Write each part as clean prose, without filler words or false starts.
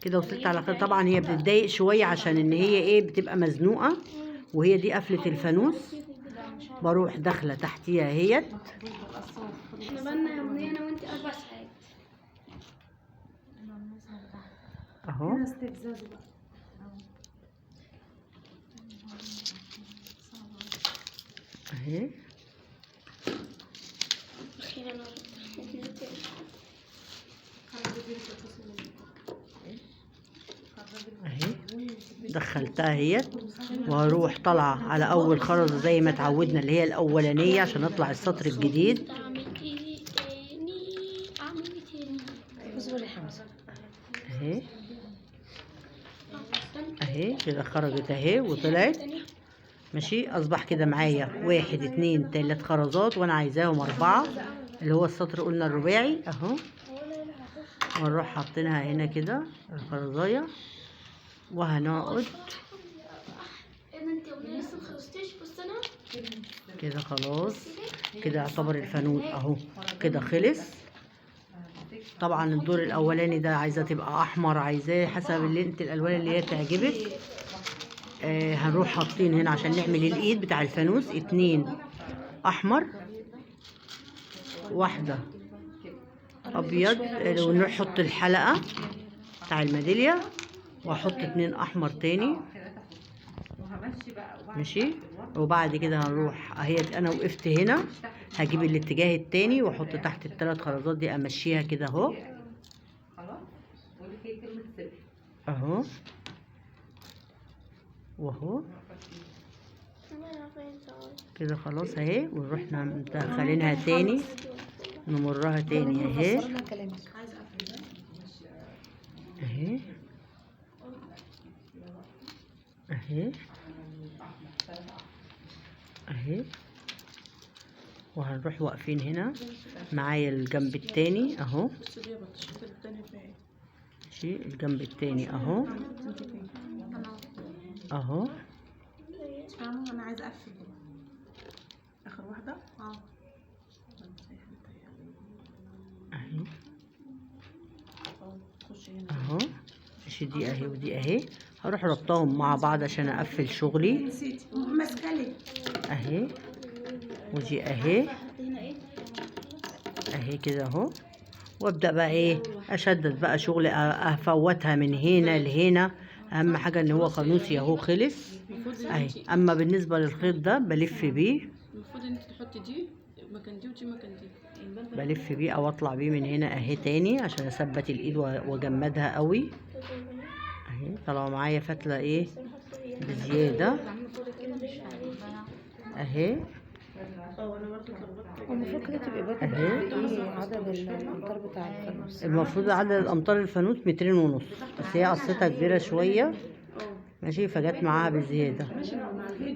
كده وصلت على خير. طبعا هي بتتضايق شويه عشان ان هي ايه بتبقى مزنوقه، وهي دي قفله الفانوس. بروح داخله تحتيها اهيت. احنا بقالنا يومين انا وانتي 4 ساعات اهو. اهي اهي دخلتها اهيت، وهروح طالعه على اول خرزه زي ما اتعودنا اللي هي الاولانيه عشان اطلع السطر الجديد. اهي اهي كده خرجت اهي وطلعت. ماشي، اصبح كده معايا 1 2 3 خرزات، وانا عايزاهم 4 اللي هو السطر قلنا الرباعي اهو. ونروح حاطينها هنا كده الخرزايه، وهنقعد كده. خلاص كده يعتبر الفانوس اهو كده خلص. طبعا الدور الاولاني ده عايزاه تبقى احمر، عايزاه حسب اللي انت الالوان اللي هي تعجبك. هنروح حاطين هنا عشان نعمل الايد بتاع الفانوس 2 احمر، 1 ابيض، ونروح نحط الحلقه بتاع الميداليه، واحط 2 احمر تاني. ماشي، وبعد كده هنروح اهي انا وقفت هنا، هجيب الاتجاه التاني واحط تحت ال3 خرزات دي، امشيها كده اهو اهو واهو كده. خلاص اهي، ونروح مدخلينها تاني، نمرها تاني اهي اهي اهي اهي. وهنروح واقفين هنا معايا الجنب التاني اهو. ماشي، الجنب التاني اهو اهو. انا عايزه اقفل اخر واحده اهي اهو. ماشي، دي اهي ودي اهي. هروح ربطهم مع بعض عشان اقفل شغلي. نسيت ماسكالي اهي ودي اهي اهي كده اهو. وابدا بقى ايه اشدد بقى شغلي، افوتها من هنا لهنا. اهم حاجه ان هو قانوسي اهو خلص اهي. اما بالنسبه للخيط ده بلف بيه، المفروض ان انت تحطي دي مكان دي ودي مكان دي، بلف بيه او اطلع بيه من هنا اهي تاني عشان اثبت الايد واجمدها قوي اهي. طالما معايا فتله ايه بزياده اهي. المفروض كده تبقى باكي ايه عدد الامتار بتاع الفانوس؟ المفروض عدد الامتار الفانوس 2.5 متر، بس هي قصتها كبيره شويه. ماشي، فجت معاها بزياده.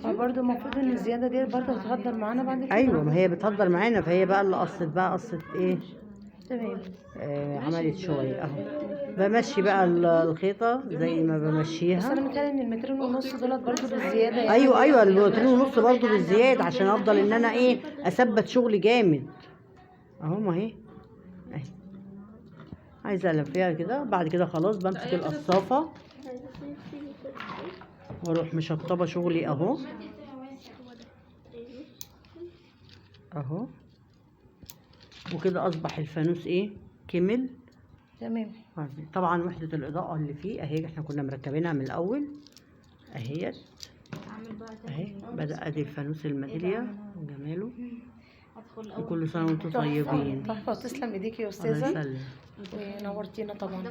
برضه المفروض ان الزياده دي برضه هتهدر معانا بعد كده. ايوه، ما هي بتهدر معانا، فهي بقى اللي قصت ايه تمام. عملت شويه اهو. بمشي بقى الخيطه زي ما بس بمشيها. انا متهيألي ان المترين ونص دولت برضه بالزياده يعني. ايوه المترين ونص برضه بالزياده عشان افضل ان انا ايه اثبت شغلي جامد اهو. ما هي اهي عايزه الفيها كده. بعد كده خلاص بمسك القصافه واروح مشطبه شغلي اهو اهو. وكده اصبح الفانوس ايه كمل تمام. طبعا وحده الاضاءه اللي فيه اهي احنا كنا مركبينها من الاول اهيت اهي. بدا ادي الفانوس الميداليه وجماله. وكل سنه وانتم طيبين. تحفه، وتسلم ايديكي يا الله استاذه، يسلم. ونورتينا طبعا.